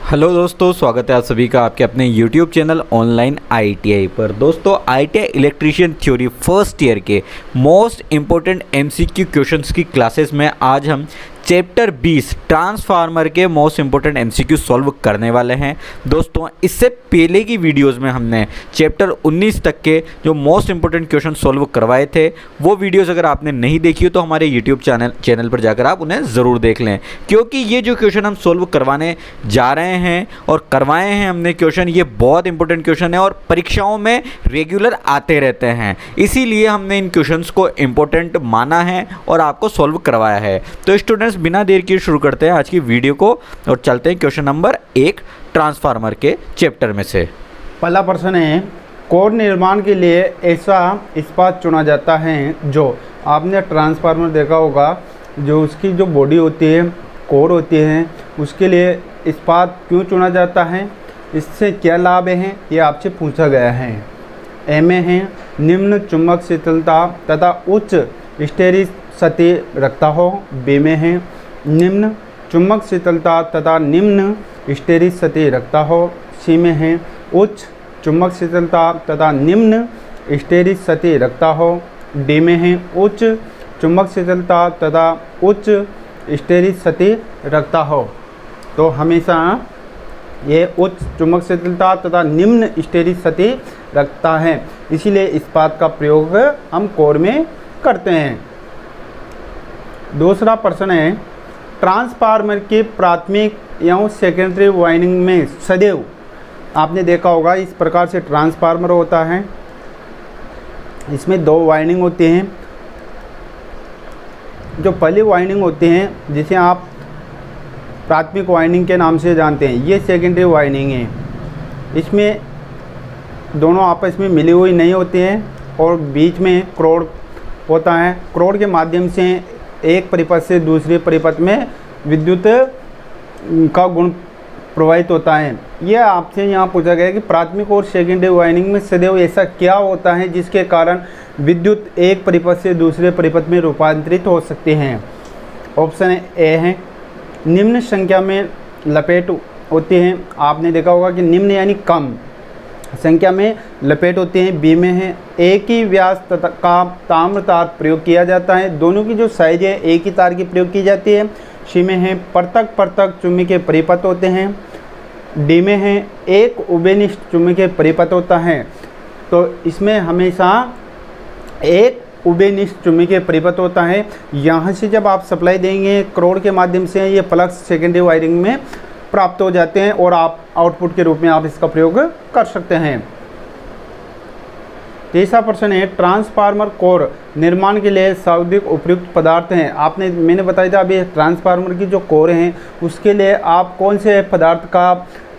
Hello दोस्तों, स्वागत है आप सभी का आपके अपने YouTube चैनल ऑनलाइन ITI पर। दोस्तों, ITI electrician theory first year के मोस्ट इम्पोर्टेंट MCQ क्वेश्चंस की क्लासेस में आज हम चैप्टर 20 ट्रांसफार्मर के मोस्ट इम्पोर्टेंट MCQ सॉल्व करने वाले हैं। दोस्तों, इससे पहले की वीडियोस में हमने चैप्टर 19 तक के जो मोस्ट इम्पोर्टेंट क्वेश्चन सॉल्व करवाए थे, वो वीडियोस अगर आपने नहीं देखी हो तो हमारे YouTube चैनल पर जाकर आप उन्हें ज़रूर देख लें, क्योंकि ये जो क्वेश्चन हम सॉल्व करवाने जा रहे हैं और करवाए हैं हमने क्वेश्चन, ये बहुत इंपॉर्टेंट क्वेश्चन है और परीक्षाओं में रेगुलर आते रहते हैं। इसीलिए हमने इन क्वेश्चंस को इम्पोर्टेंट माना है और आपको सॉल्व करवाया है। तो स्टूडेंट्स, बिना देर किए शुरू करते हैं आज की वीडियो को और चलते हैं क्वेश्चन नंबर 1 ट्रांसफार्मर के चैप्टर में से। पहला प्रश्न है, कोर निर्माण के लिए ऐसा इस्पात चुना जाता है जो, आपने ट्रांसफार्मर देखा होगा, जो उसकी जो बॉडी होती है, कोर होती है, उसके लिए इस्पात क्यों चुना जाता है, इससे क्या लाभ हैं, ये आपसे पूछा गया है। ए में है निम्न चुंबक शीतलता तथा उच्च स्टेरिसिटी रखता हो। बी में है निम्न चुंबक शीतलता तथा निम्न स्टेरिसिटी रखता हो। सी में है उच्च चुंबक शीतलता तथा निम्न स्टेरिसिटी रखता हो। डी में है उच्च चुंबक शीतलता तथा उच्च स्टेरिसिटी रखता हो। तो हमेशा ये उच्च चुंबक शीतलता तथा निम्न स्टेरिसिटी रखता है, इसीलिए इस्पात का प्रयोग हम कोर में करते हैं। दूसरा प्रश्न है, ट्रांसफार्मर की प्राथमिक एवं सेकेंडरी वाइंडिंग में सदैव, आपने देखा होगा इस प्रकार से ट्रांसफार्मर होता है, इसमें दो वाइंडिंग होती हैं। जो पहली वाइंडिंग होती है जिसे आप प्राथमिक वाइंडिंग के नाम से जानते हैं, ये सेकेंडरी वाइंडिंग है। इसमें दोनों आपस में मिली हुई नहीं होती हैं और बीच में क्रोड होता है। क्रोड के माध्यम से एक परिपथ से दूसरे परिपथ में विद्युत का गुण प्रवाहित होता है। यह आपसे यहाँ पूछा गया कि प्राथमिक और सेकेंडरी वाइंडिंग में सदैव ऐसा क्या होता है जिसके कारण विद्युत एक परिपथ से दूसरे परिपथ में रूपांतरित हो सकती हैं। ऑप्शन ए है निम्न संख्या में लपेट होती हैं। आपने देखा होगा कि निम्न यानी कम संख्या में लपेट होती हैं। बी में है एक ही व्यास का ताम्र तार प्रयोग किया जाता है, दोनों की जो साइज है एक ही तार की प्रयोग की जाती है। सी में है पृथक पृथक चुंबकीय परिपथ होते हैं। डी में है एक उभयनिष्ठ चुंबकीय परिपथ होता है। तो इसमें हमेशा एक उभयनिष्ठ चुंबकीय परिपथ होता है। यहाँ से जब आप सप्लाई देंगे क्रोड के माध्यम से, ये फ्लक्स सेकेंडरी वायरिंग में प्राप्त हो जाते हैं और आप आउटपुट के रूप में आप इसका प्रयोग कर सकते हैं। तीसरा प्रश्न है, ट्रांसफार्मर कोर निर्माण के लिए सर्वाधिक उपयुक्त पदार्थ हैं। मैंने बताया था अभी, ट्रांसफार्मर की जो कोर हैं उसके लिए आप कौन से पदार्थ का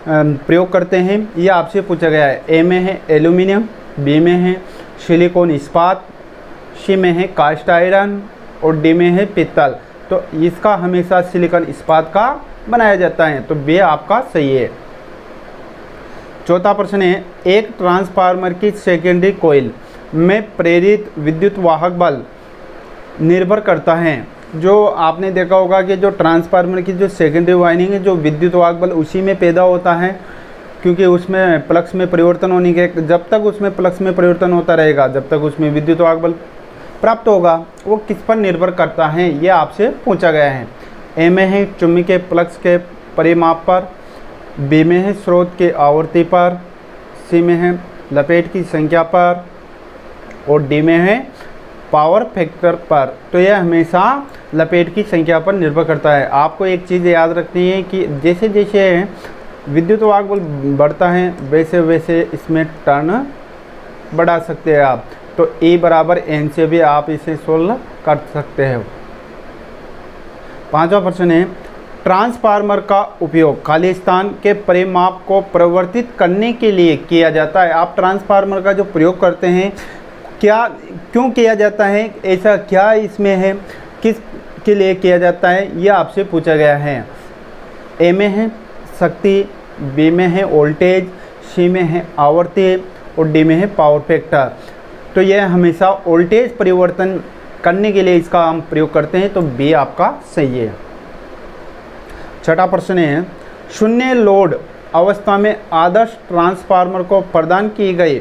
प्रयोग करते हैं, ये आपसे पूछा गया है। ए में है एल्यूमिनियम, बी में है सिलिकॉन इस्पात, सी में है कास्ट आयरन और डी में है पित्तल। तो इसका हमेशा सिलिकॉन इस्पात का बनाया जाता है, तो बी आपका सही है। चौथा प्रश्न है, एक ट्रांसफार्मर की सेकेंडरी कॉइल में प्रेरित विद्युत वाहक बल निर्भर करता है। जो आपने देखा होगा कि जो ट्रांसफार्मर की जो सेकेंडरी वाइंडिंग है, जो विद्युत वाहक बल उसी में पैदा होता है, क्योंकि उसमें प्लक्स में परिवर्तन होने के, जब तक उसमें प्लक्स में परिवर्तन होता रहेगा, जब तक उसमें विद्युत वाहक बल प्राप्त होगा, वो किस पर निर्भर करता है, ये आपसे पूछा गया है। ए में है चुंबकीय फ्लक्स के परिमाप पर, बी में है स्रोत के आवृत्ति पर, सी में है लपेट की संख्या पर और डी में है पावर फैक्टर पर। तो यह हमेशा लपेट की संख्या पर निर्भर करता है। आपको एक चीज़ याद रखनी है कि जैसे जैसे विद्युत वाहक बल बढ़ता है वैसे वैसे इसमें टर्न बढ़ा सकते हैं आप। तो E बराबर N से भी आप इसे सोल्व कर सकते हो। पांचवा प्रश्न है, ट्रांसफार्मर का उपयोग खाली स्थान के परिमाप को परिवर्तित करने के लिए किया जाता है। आप ट्रांसफार्मर का जो प्रयोग करते हैं, क्यों किया जाता है, ऐसा क्या इसमें है, किस के लिए किया जाता है, यह आपसे पूछा गया है। ए में है शक्ति, बी में है वोल्टेज, सी में है आवर्ती और डी में है पावर फैक्टर। तो यह हमेशा वोल्टेज परिवर्तन करने के लिए इसका हम प्रयोग करते हैं, तो बी आपका सही है। छठा प्रश्न है, शून्य लोड अवस्था में आदर्श ट्रांसफार्मर को प्रदान की गई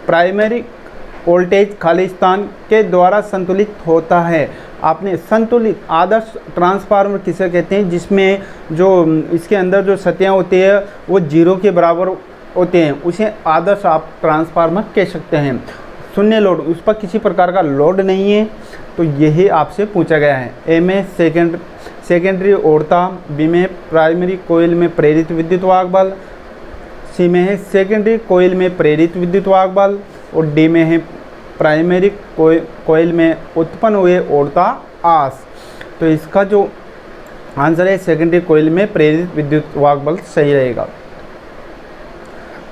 प्राइमरी वोल्टेज खाली स्थान के द्वारा संतुलित होता है। आपने संतुलित आदर्श ट्रांसफार्मर किसे कहते हैं, जिसमें जो इसके अंदर जो सतह होती है वो 0 के बराबर होते हैं, उसे आदर्श आप ट्रांसफार्मर कह सकते हैं। शून्य लोड, उस पर किसी प्रकार का लोड नहीं है, तो यही आपसे पूछा गया है। ए में सेकेंडरी ओढ़ता, बी में प्राइमरी कोयल में प्रेरित विद्युत वाहक बल, सी में है सेकेंडरी कोयल में प्रेरित विद्युत वाहक बल, और डी में है प्राइमरी कोयल में उत्पन्न हुए ओढ़ता आस। तो इसका जो आंसर है सेकेंडरी कोयल में प्रेरित विद्युत वाहक बल सही रहेगा।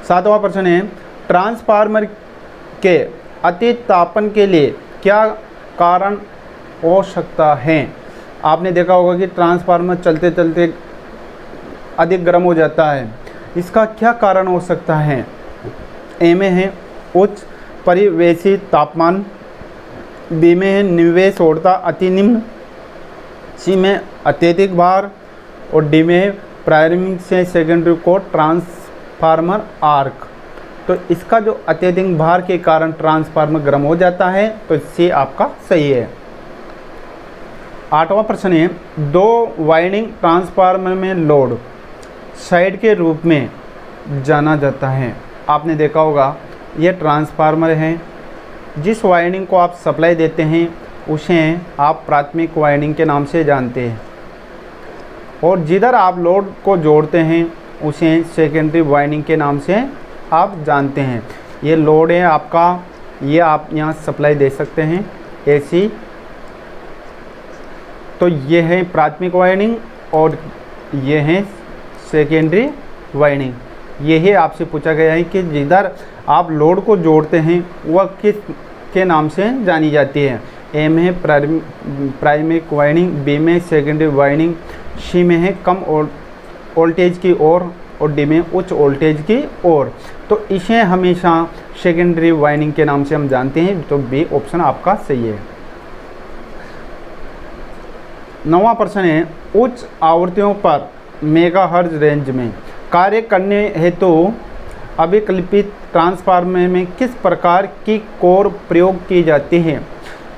7वां प्रश्न है, ट्रांसफार्मर के अति तापन के लिए क्या कारण हो सकता है। आपने देखा होगा कि ट्रांसफार्मर चलते चलते अधिक गर्म हो जाता है, इसका क्या कारण हो सकता है। ए में है उच्च परिवेशी तापमान, बी में है निवेश ओढ़ता अति निम्न, सी में अत्यधिक भार, और डी में है प्राइमरी से सेकेंडरी को ट्रांसफार्मर आर्क। तो इसका जो अत्यधिक भार के कारण ट्रांसफार्मर गर्म हो जाता है, तो सी आपका सही है। 8वां प्रश्न है, 2 वाइंडिंग ट्रांसफार्मर में लोड साइड के रूप में जाना जाता है। आपने देखा होगा ये ट्रांसफार्मर है, जिस वाइंडिंग को आप सप्लाई देते हैं उसे आप प्राथमिक वाइंडिंग के नाम से जानते हैं, और जिधर आप लोड को जोड़ते हैं उसे सेकेंडरी वाइंडिंग के नाम से आप जानते हैं। ये लोड है आपका, ये आप यहाँ सप्लाई दे सकते हैं एसी, तो ये है प्राथमिक वाइंडिंग और ये है सेकेंडरी वाइंडिंग। यही आपसे पूछा गया है कि जिधर आप लोड को जोड़ते हैं वह किस के नाम से जानी जाती है। ए में है प्राइमरी वाइंडिंग, बी में सेकेंडरी वाइंडिंग, सी में है कम वोल्टेज की ओर, और डी में उच्च वोल्टेज की ओर। तो इसे हमेशा सेकेंडरी वाइंडिंग के नाम से हम जानते हैं, तो बी ऑप्शन आपका सही है। 9वां प्रश्न है, उच्च आवृत्तियों पर मेगाहर्ट्ज रेंज में कार्य करने हेतु अभिकल्पित ट्रांसफार्मर में किस प्रकार की कोर प्रयोग की जाती है।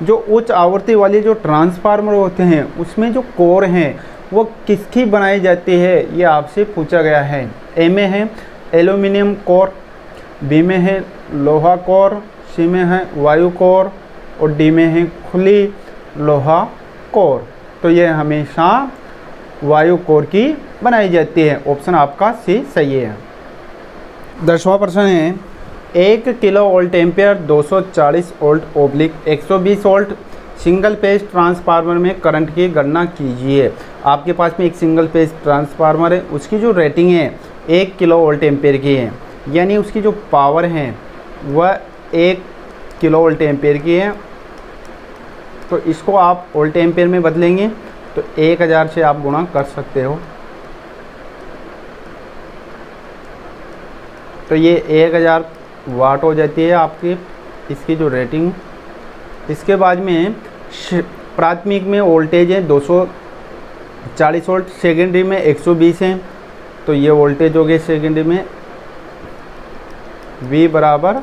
जो उच्च आवृत्ति वाले जो ट्रांसफार्मर होते हैं उसमें जो कोर हैं वो किसकी बनाई जाती है, ये आपसे पूछा गया है। ए में है एल्यूमिनियम कोर, बी में है लोहा कोर, सी में है वायु कोर, और डी में है खुली लोहा कोर। तो ये हमेशा वायु कोर की बनाई जाती है, ऑप्शन आपका सी सही है। 10वां प्रश्न है, 1 kilo volt ampere 240 volt oblique 120 volt single page transformer में करंट की गणना कीजिए। आपके पास में एक सिंगल पेज ट्रांसफार्मर है, उसकी जो रेटिंग है 1 किलो वोल्ट एम्पियर की है, यानी उसकी जो पावर है वह 1 किलो वोल्ट एम्पियर की है। तो इसको आप वोल्ट एम्पियर में बदलेंगे तो 1000 से आप गुणा कर सकते हो, तो ये 1000 वाट हो जाती है आपकी इसकी जो रेटिंग। इसके बाद में प्राथमिक में वोल्टेज है 240 वोल्ट, सेकेंडरी में 120 है, तो ये वोल्टेज हो गए सेकेंडरी में V बराबर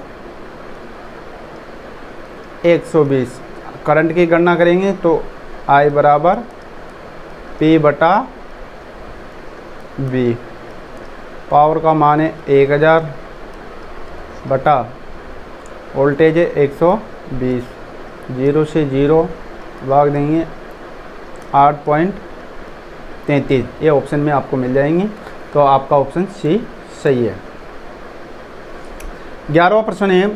120। करंट की गणना करेंगे तो I बराबर P बटा V। पावर का मान है 1000 बटा वोल्टेज है 120, 0 से 0 भाग देंगे 8.33, ये ऑप्शन में आपको मिल जाएंगे, तो आपका ऑप्शन सी सही है। 11वां प्रश्न है,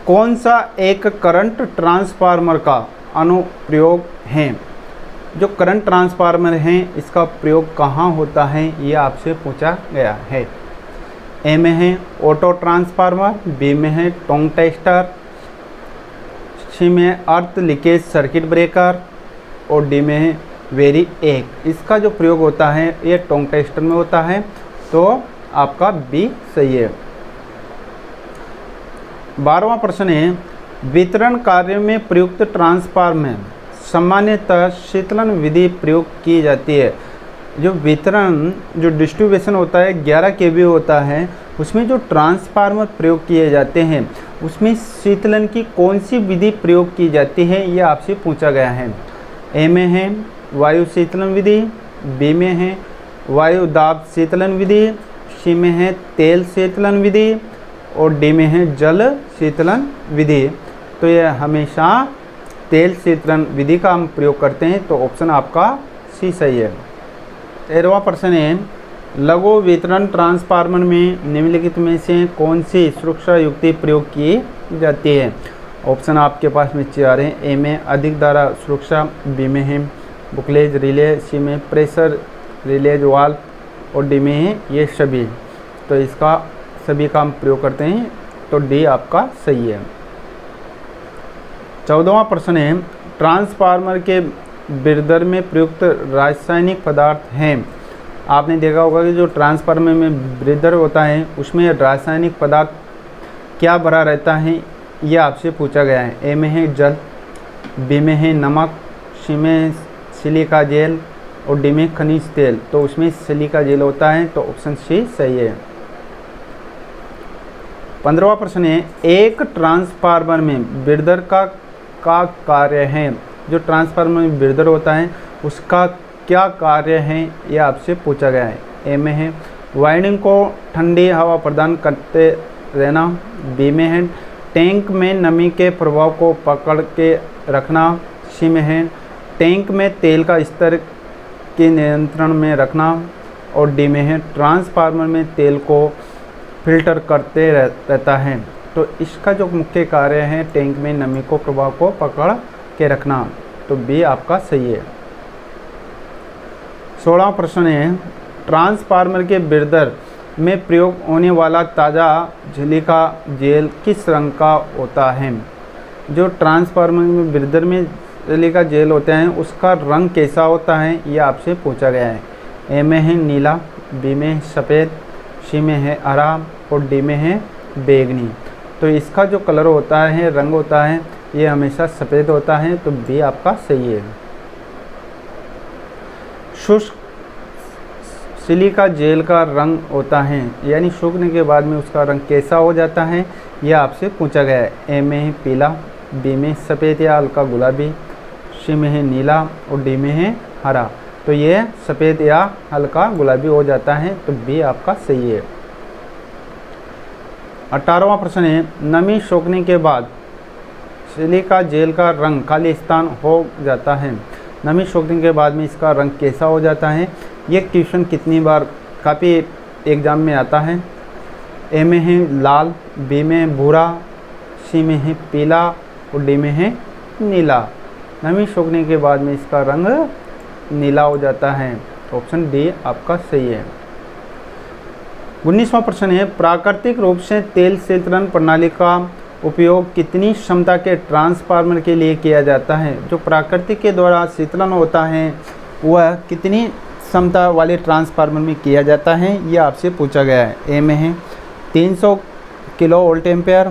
कौन सा एक करंट ट्रांसफार्मर का अनुप्रयोग है। जो करंट ट्रांसफार्मर है इसका प्रयोग कहाँ होता है, ये आपसे पूछा गया है। ए में है ऑटो ट्रांसफार्मर, बी में है टोंग टेस्टर, सी में अर्थ लीकेज सर्किट ब्रेकर, और डी में है वेरी एक। इसका जो प्रयोग होता है ये टोंग टेस्टर में होता है, तो आपका बी सही है। 12वां प्रश्न है, वितरण कार्य में प्रयुक्त ट्रांसफार्मर में सामान्यतः शीतलन विधि प्रयोग की जाती है। जो वितरण जो डिस्ट्रीब्यूशन होता है 11 केवी होता है, उसमें जो ट्रांसफार्मर प्रयोग किए जाते हैं उसमें शीतलन की कौन सी विधि प्रयोग की जाती है, ये आपसे पूछा गया है। ए में है वायु शीतलन विधि, बी में है वायु दाब शीतलन विधि, सी में है तेल शीतलन विधि और डी में है जल शीतलन विधि। तो ये हमेशा तेल शीतलन विधि का हम प्रयोग करते हैं, तो ऑप्शन आपका सी सही है। 13वां प्रश्न है, लघु वितरण ट्रांसफार्मर में निम्नलिखित में से कौन सी सुरक्षा युक्ति प्रयोग की जाती है। ऑप्शन आपके पास में 4 हैं। ए में अधिक धारा सुरक्षा, बी में है बुकलेज रिले, सी में प्रेशर रिलेज वाल्व और डी में है ये सभी। तो इसका सभी का हम प्रयोग करते हैं, तो डी आपका सही है। 14वां प्रश्न है, ट्रांसफार्मर के ब्रेदर में प्रयुक्त रासायनिक पदार्थ हैं। आपने देखा होगा कि जो ट्रांसफार्मर में ब्रेदर होता है उसमें रासायनिक पदार्थ क्या भरा रहता है, ये आपसे पूछा गया है। ए में है जल, बी में है नमक, सी में सिलिका जेल और डी में खनिज तेल। तो उसमें सिलिका जेल होता है, तो ऑप्शन सी सही है। 15वां प्रश्न है, एक ट्रांसफार्मर में ब्रेदर का कार्य है। जो ट्रांसफार्मर में ब्रेदर होता है उसका क्या कार्य है, ये आपसे पूछा गया है। ए में है वाइंडिंग को ठंडी हवा प्रदान करते रहना, बी में है टैंक में नमी के प्रभाव को पकड़ के रखना, सी में है टैंक में तेल का स्तर के नियंत्रण में रखना और डी में है ट्रांसफार्मर में तेल को फिल्टर करते रहता है। तो इसका जो मुख्य कार्य है टैंक में नमी को प्रभाव को पकड़ के रखना, तो बी आपका सही है। 16वां प्रश्न है, ट्रांसफार्मर के ब्रेदर में प्रयोग होने वाला ताज़ा सिलिका जेल किस रंग का होता है। जो ट्रांसफार्मर में ब्रेदर में सिलिका जेल होते हैं उसका रंग कैसा होता है, ये आपसे पूछा गया है। ए में है नीला, बी में सफ़ेद, सी में है हरा और डी में है बैंगनी। तो इसका जो कलर होता है, रंग होता है, ये हमेशा सफ़ेद होता है, तो बी आपका सही है। शुष्क सिलिका जेल का रंग होता है, यानी सूखने के बाद में उसका रंग कैसा हो जाता है, यह आपसे पूछा गया है। ए में है पीला, बी में सफ़ेद या हल्का गुलाबी, सी में है नीला और डी में है हरा। तो ये सफ़ेद या हल्का गुलाबी हो जाता है, तो बी आपका सही है। 18वां प्रश्न है, नमी सोखने के बाद सिलिका जेल का रंग खालिस्तान हो जाता है। नमी सोखने के बाद में इसका रंग कैसा हो जाता है, ये क्वेश्चन कितनी बार काफ़ी एग्ज़ाम में आता है। ए में है लाल, बी में भूरा, सी में है पीला और डी में है नीला। नमी सोखने के बाद में इसका रंग नीला हो जाता है, ऑप्शन डी आपका सही है। 19वां प्रश्न है, प्राकृतिक रूप से तेल शीतलन प्रणाली का उपयोग कितनी क्षमता के ट्रांसफार्मर के लिए किया जाता है। जो प्राकृतिक के द्वारा शीतलन होता है वह कितनी क्षमता वाले ट्रांसफार्मर में किया जाता है, ये आपसे पूछा गया है। ए में है 300 किलो वोल्ट एम्पेयर,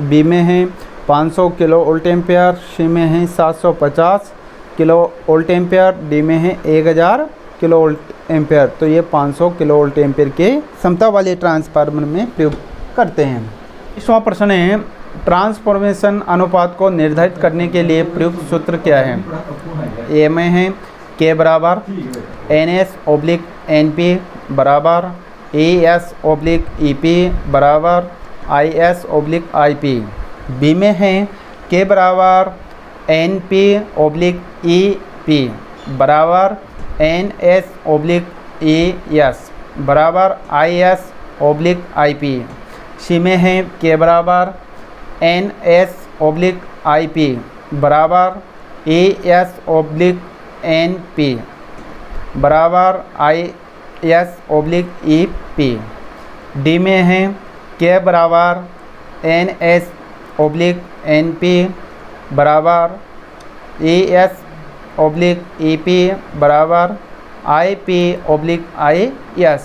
बी में है 500 किलो वोल्ट एम्पेयर, सी में है 750 किलो वोल्ट एम्पेयर, डी में है 1000 किलो वोल्ट एम्पेयर। तो ये 500 किलो वोल्ट एम्पेयर के क्षमता वाले ट्रांसफार्मर में प्रयोग करते हैं। 20वां प्रश्न है, ट्रांसफॉर्मेशन अनुपात को निर्धारित करने के लिए प्रयुक्त सूत्र क्या है। ए में है के बराबर NS/NP बराबर ES/EP बराबर IS/IP। बी में है के बराबर NP/EP बराबर NS/ES बराबर IS/IP। सी में है के बराबर NS/IP बराबर ES/NP बराबर IS/EP। डी में है के बराबर NS/NP बराबर ES/EP बराबर IP/IS।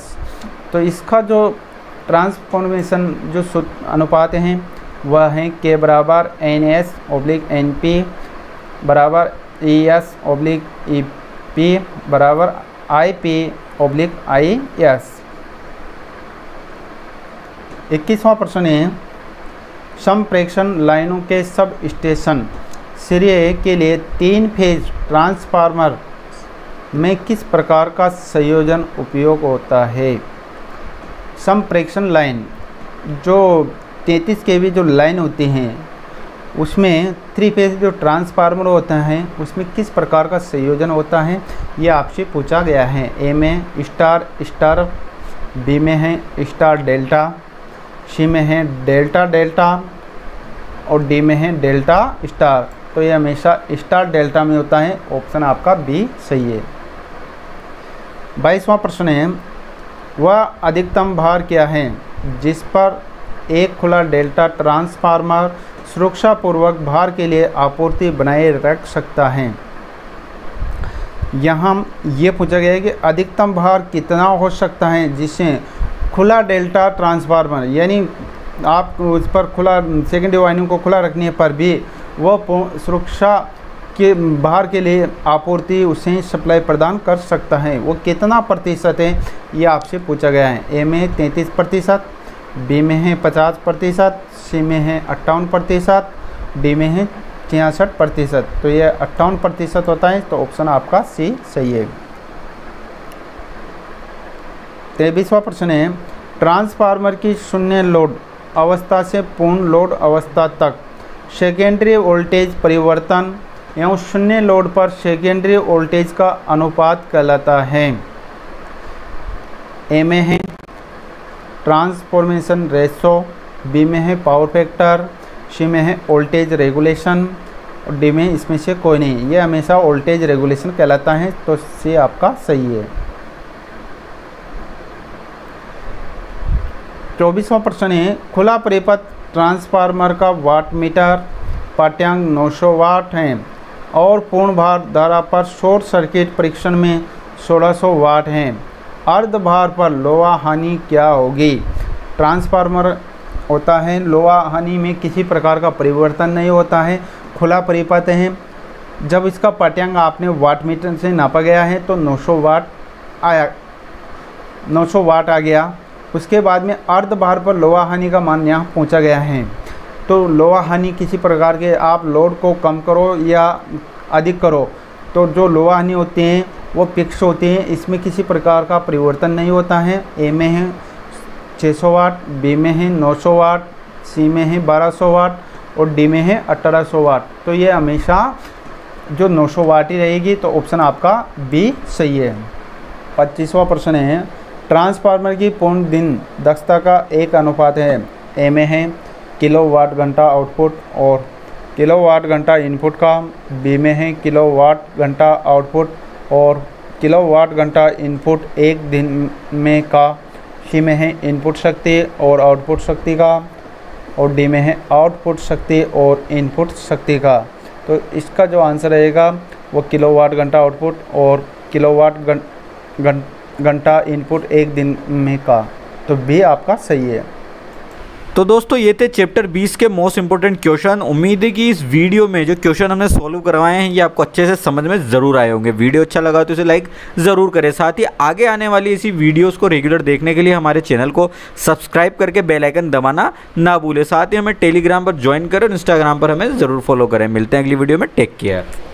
तो इसका जो ट्रांसफॉर्मेशन जो अनुपात हैं वह हैं के बराबर NS/NP बराबर ES/EP बराबर IP/IS। 21वां प्रश्न है, संप्रेषण लाइनों के सब स्टेशन श्रेय के लिए 3 फेज ट्रांसफार्मर में किस प्रकार का संयोजन उपयोग होता है। संप्रेषण लाइन जो 33 kV जो लाइन होती हैं उसमें 3 फेज जो ट्रांसफार्मर होता है उसमें किस प्रकार का संयोजन होता है, ये आपसे पूछा गया है। ए में स्टार स्टार, बी में है स्टार डेल्टा, सी में है डेल्टा डेल्टा और डी में है डेल्टा स्टार। तो ये हमेशा स्टार डेल्टा में होता है, ऑप्शन आपका बी सही है। 22वां प्रश्न है, वह अधिकतम भार क्या है जिस पर एक खुला डेल्टा ट्रांसफार्मर सुरक्षापूर्वक भार के लिए आपूर्ति बनाए रख सकता है। यहाँ ये पूछा गया है कि अधिकतम भार कितना हो सकता है जिससे खुला डेल्टा ट्रांसफार्मर, यानी आप उस पर खुला सेकेंडरी वाइंडिंग को खुला रखने पर भी वह सुरक्षा के भार के लिए आपूर्ति उसे सप्लाई प्रदान कर सकता है, वो कितना प्रतिशत है ये आपसे पूछा गया है। ए में 33%, बी में है 50%, सी में है 58%, डी में है 66%। तो ये 58% होता है, तो ऑप्शन आपका सी सही है। 23वां प्रश्न है, ट्रांसफार्मर की शून्य लोड अवस्था से पूर्ण लोड अवस्था तक सेकेंडरी वोल्टेज परिवर्तन एवं शून्य लोड पर सेकेंडरी वोल्टेज का अनुपात कहलाता है। ए में है ट्रांसफॉर्मेशन रेशो, बी में है पावर फैक्टर, सी में है वोल्टेज रेगुलेशन और डी में इसमें से कोई नहीं। ये हमेशा वोल्टेज रेगुलेशन कहलाता है, तो सी आपका सही है। 24वां प्रश्न है, खुला परिपथ ट्रांसफार्मर का वाट मीटर पाठ्यांक 900 वाट है और पूर्ण भार धारा पर शॉर्ट सर्किट परीक्षण में 1600 वाट है। अर्ध भार पर लोहा हानि क्या होगी। ट्रांसफार्मर होता है, लोहा हानि में किसी प्रकार का परिवर्तन नहीं होता है, खुला परिपथ है। जब इसका पाठ्यांक आपने वाट मीटर से नापा गया है तो 900 वाट आ गया। उसके बाद में अर्ध भार पर लोहा हानि का मान यहाँ पूछा गया है। तो लोहा हानि किसी प्रकार के आप लोड को कम करो या अधिक करो, तो जो लोहा हानि होती हैं वो फिक्स होती हैं, इसमें किसी प्रकार का परिवर्तन नहीं होता है। ए में है 600 वाट, बी में है 900 वाट, सी में है 1200 वाट और डी में है 1800 वाट। तो ये हमेशा जो 900 वाट ही रहेगी, तो ऑप्शन आपका बी सही है। 25वां प्रश्न है, ट्रांसफार्मर की पूर्ण दिन दक्षता का एक अनुपात है। ए में है किलोवाट घंटा आउटपुट और किलोवाट घंटा इनपुट का, बी में है किलोवाट घंटा आउटपुट और किलोवाट घंटा इनपुट एक दिन में का, सी में है इनपुट शक्ति और आउटपुट शक्ति का और डी में है आउटपुट शक्ति और इनपुट शक्ति का। तो इसका जो आंसर रहेगा वो किलोवाट घंटा आउटपुट और किलोवाट घंटा इनपुट एक दिन में का, तो बी आपका सही है। तो दोस्तों ये थे चैप्टर 20 के मोस्ट इंपोर्टेंट क्वेश्चन। उम्मीद है कि इस वीडियो में जो क्वेश्चन हमने सॉल्व करवाए हैं ये आपको अच्छे से समझ में ज़रूर आए होंगे। वीडियो अच्छा लगा तो इसे लाइक ज़रूर करें। साथ ही आगे आने वाली इसी वीडियोस को रेगुलर देखने के लिए हमारे चैनल को सब्सक्राइब करके बेल आइकन दबाना ना भूलें। साथ ही हमें टेलीग्राम पर ज्वाइन करें और इंस्टाग्राम पर हमें ज़रूर फॉलो करें। मिलते हैं अगली वीडियो में। Take care.